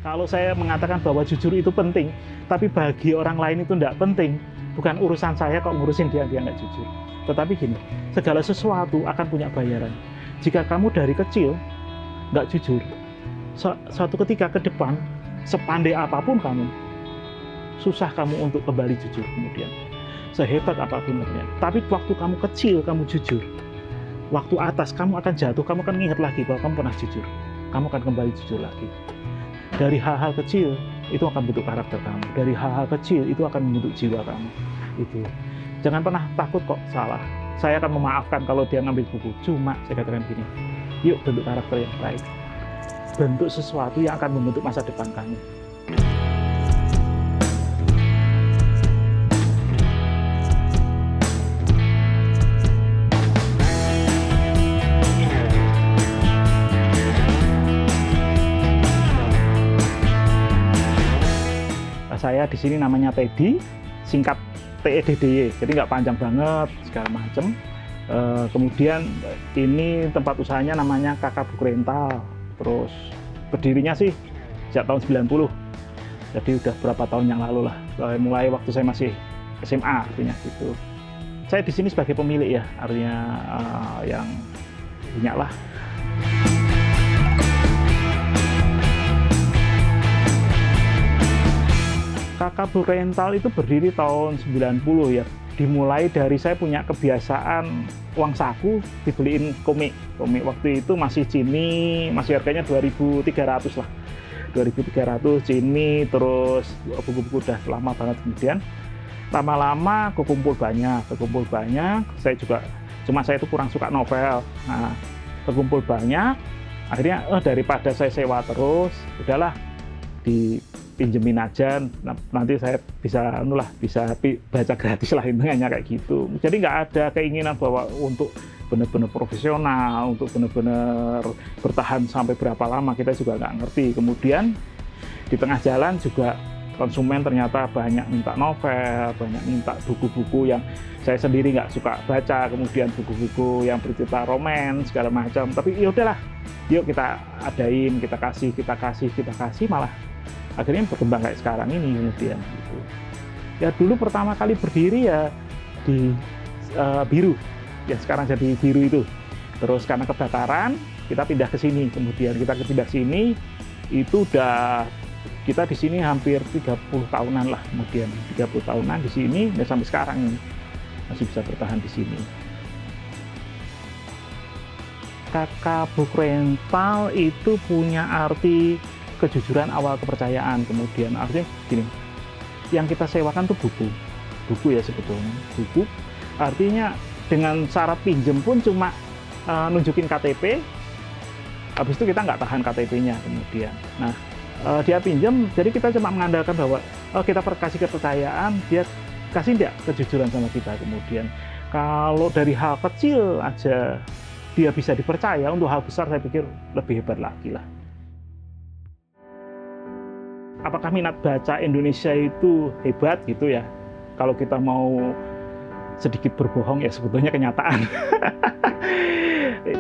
Kalau saya mengatakan bahwa jujur itu penting, tapi bagi orang lain itu tidak penting, bukan urusan saya kok ngurusin dia nggak jujur. Tetapi gini, segala sesuatu akan punya bayaran. Jika kamu dari kecil nggak jujur, suatu ketika ke depan, sepandai apapun kamu, susah kamu untuk kembali jujur kemudian. Sehebat apapun ternyata. Tapi waktu kamu kecil, kamu jujur. Waktu atas, kamu akan jatuh, kamu akan ingat lagi bahwa kamu pernah jujur. Kamu akan kembali jujur lagi. Dari hal-hal kecil, itu akan bentuk karakter kamu. Dari hal-hal kecil, itu akan membentuk jiwa kamu. Itu. Jangan pernah takut kok salah. Saya akan memaafkan kalau dia ngambil buku. Cuma, saya katakan gini, yuk bentuk karakter yang baik. Bentuk sesuatu yang akan membentuk masa depan kamu. Saya di sini namanya Teddy, singkat TEDDY, jadi nggak panjang banget segala macam. Kemudian ini tempat usahanya namanya Kakak Buku Rental. Terus berdirinya sih sejak tahun 90, jadi udah berapa tahun yang lalu lah. Mulai waktu saya masih SMA, artinya gitu. Saya di sini sebagai pemilik ya, artinya yang punya lah. Kakak Buku Rental itu berdiri tahun 90 ya. Dimulai dari saya punya kebiasaan uang saku dibeliin komik. Komik waktu itu masih Cini, masih harganya 2.300 lah. 2.300 Cini, terus buku-buku udah lama banget kemudian. Lama-lama kekumpul banyak. Saya itu kurang suka novel. Nah, kekumpul banyak. Akhirnya daripada saya sewa terus, udahlah dipinjemin aja, nanti saya bisa baca gratis lah, intinya kayak gitu. Jadi nggak ada keinginan bahwa untuk benar-benar profesional, untuk benar-benar bertahan sampai berapa lama, kita juga nggak ngerti. Kemudian di tengah jalan juga konsumen ternyata banyak minta novel, banyak minta buku-buku yang saya sendiri nggak suka baca, kemudian buku-buku yang bercerita romans segala macam. Tapi ya udahlah, yuk kita adain, kita kasih, malah akhirnya berkembang kayak sekarang ini kemudian gitu. Ya dulu pertama kali berdiri ya di Biru, ya sekarang jadi Biru itu. Terus karena kebakaran kita pindah ke sini, kemudian kita pindah sini itu udah kita di sini hampir 30 tahunan lah, kemudian 30 tahunan di sini dan sampai sekarang ini masih bisa bertahan di sini. Kakak Buku Rental itu punya arti kejujuran awal kepercayaan. Kemudian artinya gini, yang kita sewakan tuh buku ya sebetulnya, buku. Artinya dengan syarat pinjem pun cuma nunjukin KTP, habis itu kita nggak tahan KTP-nya kemudian. Nah, dia pinjem, jadi kita cuma mengandalkan bahwa kita kasih kepercayaan, dia kasih nggak kejujuran sama kita kemudian. Kalau dari hal kecil aja dia bisa dipercaya, untuk hal besar saya pikir lebih hebat lagi lah. Apakah minat baca Indonesia itu hebat gitu ya? Kalau kita mau sedikit berbohong ya sebetulnya kenyataan.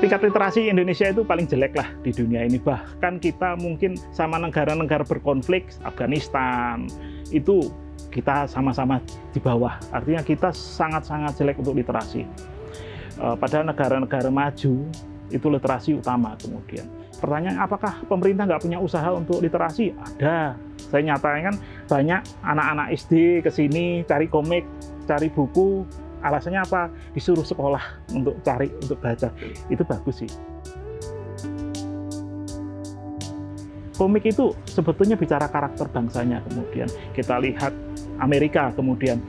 Tingkat literasi Indonesia itu paling jelek lah di dunia ini. Bahkan kita mungkin sama negara-negara berkonflik, Afghanistan, itu kita sama-sama di bawah. Artinya kita sangat-sangat jelek untuk literasi. Padahal negara-negara maju itu literasi utama kemudian. Pertanyaan, apakah pemerintah nggak punya usaha untuk literasi? Ada. Saya nyatakan banyak anak-anak SD kesini cari komik, cari buku. Alasannya apa? Disuruh sekolah untuk baca. Itu bagus sih. Komik itu sebetulnya bicara karakter bangsanya kemudian. Kita lihat Amerika kemudian.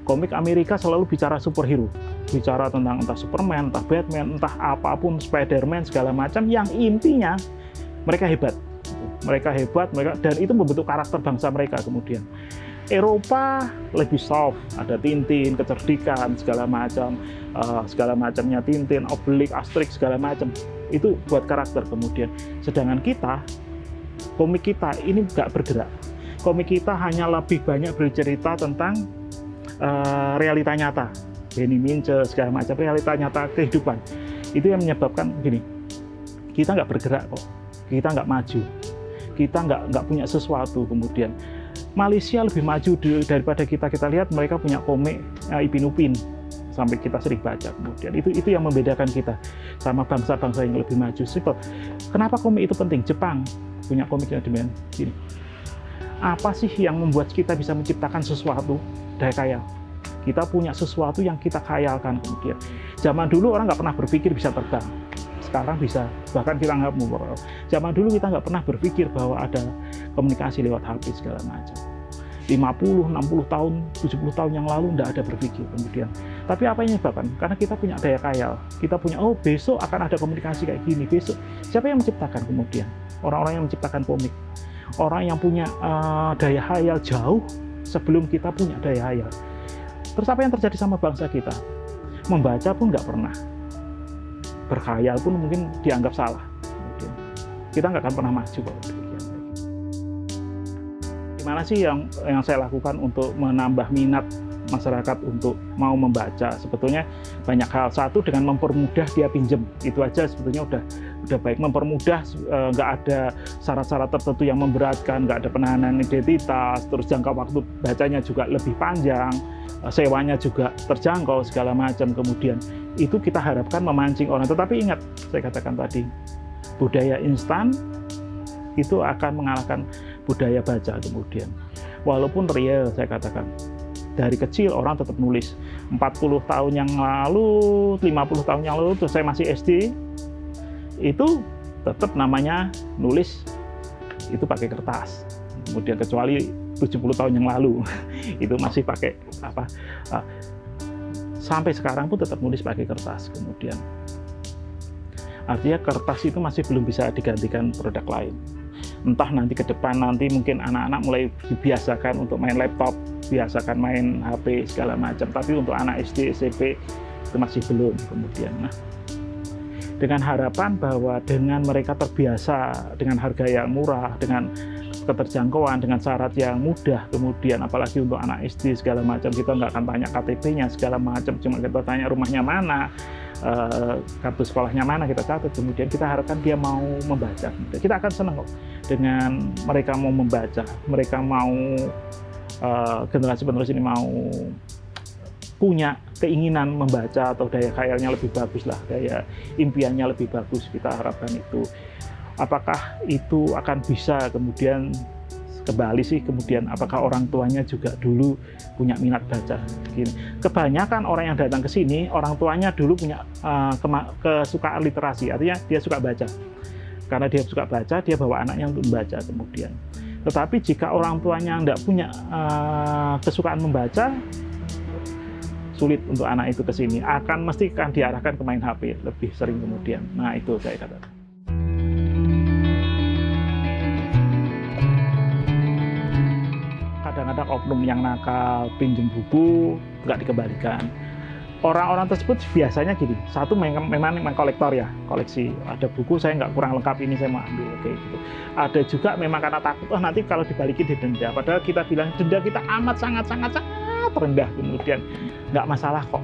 Komik Amerika selalu bicara superhero. Bicara tentang entah Superman, entah Batman, entah apapun, Spider-Man, segala macam, yang intinya mereka hebat. Dan itu membentuk karakter bangsa mereka kemudian. Eropa lebih soft, ada Tintin, kecerdikan, segala macamnya Tintin, Obelix, Asterix, segala macam. Itu buat karakter kemudian. Sedangkan kita, komik kita ini nggak bergerak. Komik kita hanya lebih banyak bercerita tentang realita nyata. Benny Mince, segala macam realita nyata kehidupan. Itu yang menyebabkan gini, kita nggak bergerak kok, kita nggak maju. kita nggak punya sesuatu. Kemudian Malaysia lebih maju daripada kita. Kita lihat mereka punya komik Ipin Upin sampai kita sering baca. Kemudian itu yang membedakan kita sama bangsa-bangsa yang lebih maju. Simple. Kenapa komik itu penting? Jepang punya komiknya demikian gini. Apa sih yang membuat kita bisa menciptakan sesuatu? Daya khayal. Kita punya sesuatu yang kita khayalkan. Kemudian zaman dulu orang nggak pernah berpikir bisa terbang, sekarang bisa, bahkan kita nggak mau. Zaman dulu kita nggak pernah berpikir bahwa ada komunikasi lewat HP segala macam. 50, 60 tahun, 70 tahun yang lalu nggak ada berpikir. Kemudian tapi apa yang menyebabkan? Karena kita punya daya khayal, kita punya, oh besok akan ada komunikasi kayak gini, besok. Siapa yang menciptakan? Kemudian orang-orang yang menciptakan komik, orang yang punya daya khayal jauh sebelum kita punya daya khayal. Terus apa yang terjadi sama bangsa kita? Membaca pun nggak pernah, berkhayal pun mungkin dianggap salah. Kemudian kita nggak akan pernah maju kalau demikian. Gimana sih yang saya lakukan untuk menambah minat masyarakat untuk mau membaca? Sebetulnya banyak hal. Satu, dengan mempermudah dia pinjem, itu aja sebetulnya udah baik. Mempermudah, nggak ada syarat-syarat tertentu yang memberatkan, nggak ada penahanan identitas, terus jangka waktu bacanya juga lebih panjang, sewanya juga terjangkau segala macam. Kemudian itu kita harapkan memancing orang. Tetapi ingat, saya katakan tadi, budaya instan itu akan mengalahkan budaya baca. Kemudian walaupun real, saya katakan dari kecil orang tetap nulis. 40 tahun yang lalu, 50 tahun yang lalu, terus saya masih SD, itu tetap namanya nulis itu pakai kertas. Kemudian kecuali 70 tahun yang lalu itu masih pakai apa, sampai sekarang pun tetap nulis pakai kertas. Kemudian artinya kertas itu masih belum bisa digantikan produk lain. Entah nanti ke depan, nanti mungkin anak-anak mulai dibiasakan untuk main laptop, biasakan main HP segala macam, tapi untuk anak SD, SMP itu masih belum. Kemudian dengan harapan bahwa dengan mereka terbiasa dengan harga yang murah, dengan keterjangkauan, dengan syarat yang mudah, kemudian apalagi untuk anak SD segala macam, kita nggak akan tanya KTP-nya segala macam, cuma kita tanya rumahnya mana, kartu sekolahnya mana, kita catat. Kemudian kita harapkan dia mau membaca. Kita akan senang kok dengan mereka mau membaca, mereka mau generasi penerus ini mau punya keinginan membaca atau daya khayalnya lebih bagus lah, daya impiannya lebih bagus. Kita harapkan itu. Apakah itu akan bisa kemudian kembali sih, kemudian apakah orang tuanya juga dulu punya minat baca? Gini. Kebanyakan orang yang datang ke sini, orang tuanya dulu punya kesukaan literasi, artinya dia suka baca. Karena dia suka baca, dia bawa anaknya untuk membaca kemudian. Tetapi jika orang tuanya tidak punya kesukaan membaca, sulit untuk anak itu ke sini. Mesti akan diarahkan ke main HP lebih sering kemudian. Nah itu saya katakan. Kadang-kadang oknum yang nakal, pinjem buku, nggak dikembalikan. Orang-orang tersebut biasanya gini, satu memang kolektor ya, koleksi. Ada buku saya nggak kurang lengkap, ini saya mau ambil, kayak gitu. Ada juga memang karena takut, nanti kalau dibalikin didenda. Padahal kita bilang denda kita sangat rendah, kemudian nggak masalah kok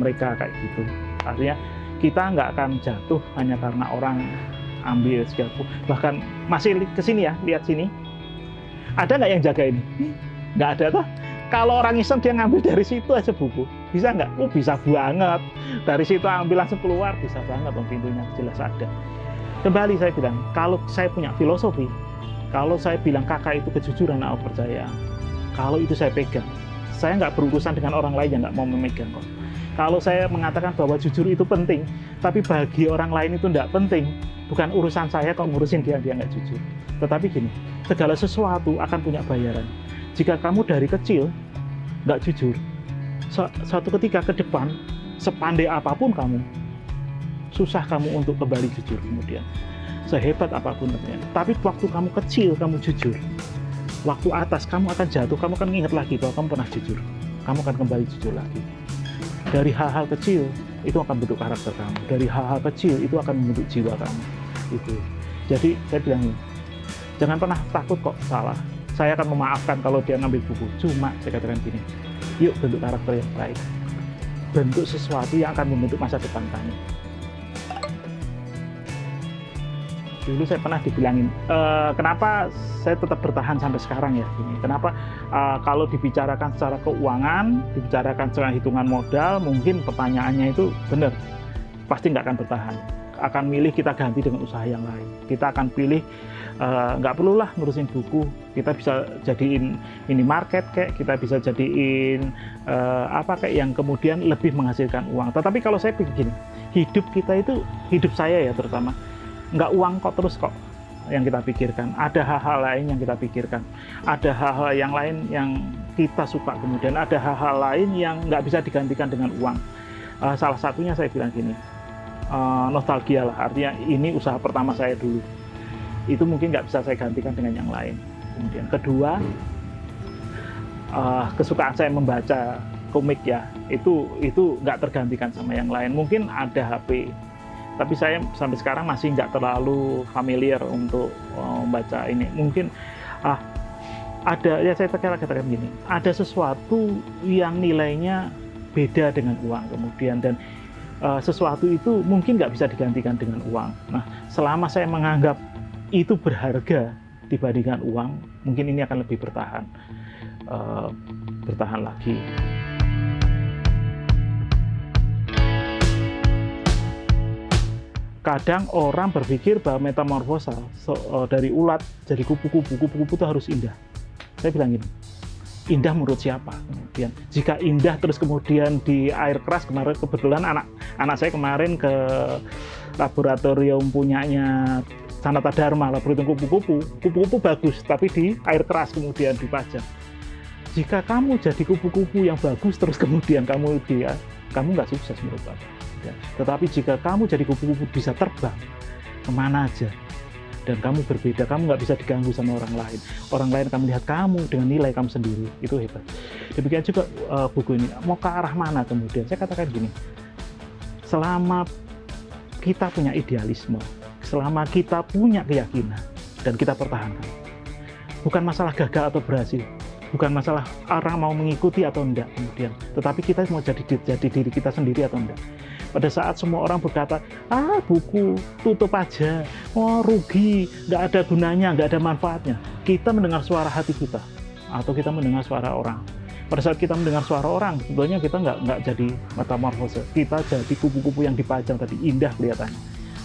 mereka kayak gitu. Artinya kita nggak akan jatuh hanya karena orang ambil segala. Bahkan masih kesini ya, lihat sini. Ada nggak yang jaga ini? Nggak ada toh. Kalau orang iseng dia ngambil dari situ aja buku, bisa nggak? Oh bisa banget. Dari situ ambil langsung keluar, bisa banget. Pintunya jelas ada. Kembali saya bilang, kalau saya punya filosofi, kalau saya bilang kakak itu kejujuran, aku percaya. Kalau itu saya pegang, saya nggak berurusan dengan orang lain yang nggak mau memegang kok. Kalau saya mengatakan bahwa jujur itu penting, tapi bagi orang lain itu nggak penting, bukan urusan saya kok ngurusin dia nggak jujur. Tetapi gini, segala sesuatu akan punya bayaran. Jika kamu dari kecil nggak jujur, suatu ketika ke depan, sepandai apapun kamu, susah kamu untuk kembali jujur kemudian. Sehebat apapun ternyata. Tapi waktu kamu kecil, kamu jujur. Waktu atas, kamu akan jatuh, kamu akan ingat lagi bahwa kamu pernah jujur. Kamu akan kembali jujur lagi. Dari hal-hal kecil, itu akan bentuk karakter kamu. Dari hal-hal kecil, itu akan membentuk jiwa kamu. Itu. Jadi, saya bilang ini, jangan pernah takut kok salah. Saya akan memaafkan kalau dia ngambil buku. Cuma, saya katakan gini, yuk bentuk karakter yang baik. Bentuk sesuatu yang akan membentuk masa depan kamu. Dulu saya pernah dibilangin, kenapa saya tetap bertahan sampai sekarang ya? Kenapa kalau dibicarakan secara keuangan, dibicarakan secara hitungan modal, mungkin pertanyaannya itu benar, pasti nggak akan bertahan. Akan milih kita ganti dengan usaha yang lain. Kita akan pilih nggak perlulah ngurusin buku, kita bisa jadiin minimarket kayak, kita bisa jadiin apa kayak yang kemudian lebih menghasilkan uang. Tetapi kalau saya pikir gini, hidup kita itu, hidup saya ya terutama, nggak uang kok terus kok yang kita pikirkan. Ada hal-hal lain yang kita pikirkan, ada hal-hal yang lain yang kita suka, kemudian ada hal-hal lain yang nggak bisa digantikan dengan uang. Salah satunya saya bilang gini, nostalgia lah, artinya ini usaha pertama saya dulu, itu mungkin nggak bisa saya gantikan dengan yang lain. Kemudian kedua, kesukaan saya membaca komik ya, itu nggak tergantikan sama yang lain. Mungkin ada HP, tapi saya sampai sekarang masih nggak terlalu familiar untuk membaca ini. Mungkin ada, ya saya katakan gini, ada sesuatu yang nilainya beda dengan uang kemudian, dan sesuatu itu mungkin nggak bisa digantikan dengan uang. Nah, selama saya menganggap itu berharga dibandingkan uang, mungkin ini akan lebih bertahan lagi. Kadang orang berpikir bahwa metamorfosa dari ulat jadi kupu-kupu itu harus indah. Saya bilang gini, indah menurut siapa? Kemudian jika indah terus kemudian di air keras, kemarin kebetulan anak saya kemarin ke laboratorium punyanya Sanata Dharma, laboratorium kupu-kupu bagus, tapi di air keras kemudian dipajang. Jika kamu jadi kupu-kupu yang bagus terus kemudian kamu nggak sukses menurut saya. Tetapi jika kamu jadi kupu-kupu bisa terbang kemana aja, dan kamu berbeda, kamu nggak bisa diganggu sama orang lain. Orang lain akan melihat kamu dengan nilai kamu sendiri, itu hebat. Demikian juga buku ini, mau ke arah mana kemudian? Saya katakan gini, selama kita punya idealisme, selama kita punya keyakinan, dan kita pertahankan, bukan masalah gagal atau berhasil, bukan masalah orang mau mengikuti atau enggak kemudian, tetapi kita mau jadi diri kita sendiri atau enggak. Pada saat semua orang berkata, buku tutup aja, rugi, nggak ada gunanya, nggak ada manfaatnya, kita mendengar suara hati kita, atau kita mendengar suara orang. Pada saat kita mendengar suara orang, sebetulnya kita nggak jadi metamorfose, kita jadi kupu-kupu yang dipajang tadi, indah kelihatannya,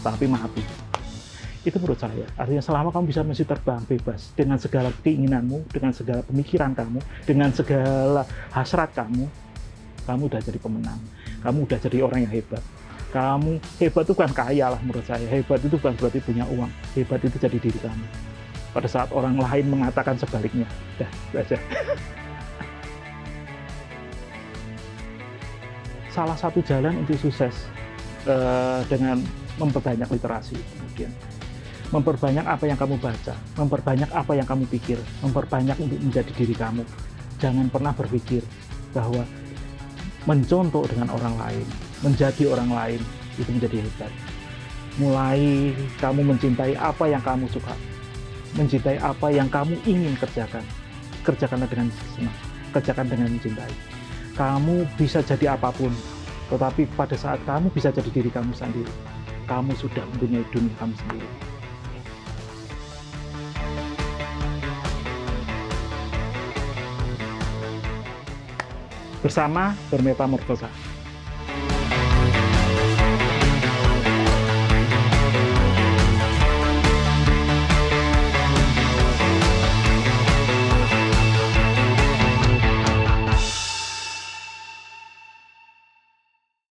tapi mati. Itu menurut saya, artinya selama kamu bisa masih terbang bebas, dengan segala keinginanmu, dengan segala pemikiran kamu, dengan segala hasrat kamu udah jadi pemenang. Kamu udah jadi orang yang hebat. Kamu hebat itu bukan kaya lah menurut saya. Hebat itu bukan berarti punya uang. Hebat itu jadi diri kamu. Pada saat orang lain mengatakan sebaliknya. Baca. Salah satu jalan untuk sukses dengan memperbanyak literasi. Kemudian memperbanyak apa yang kamu baca. Memperbanyak apa yang kamu pikir. Memperbanyak untuk menjadi diri kamu. Jangan pernah berpikir bahwa mencontoh dengan orang lain, menjadi orang lain, itu menjadi hebat. Mulai kamu mencintai apa yang kamu suka, mencintai apa yang kamu ingin kerjakan, kerjakanlah dengan senang, kerjakan dengan mencintai. Kamu bisa jadi apapun, tetapi pada saat kamu bisa jadi diri kamu sendiri, kamu sudah mempunyai dunia kamu sendiri. Bersama bermetamorfosa.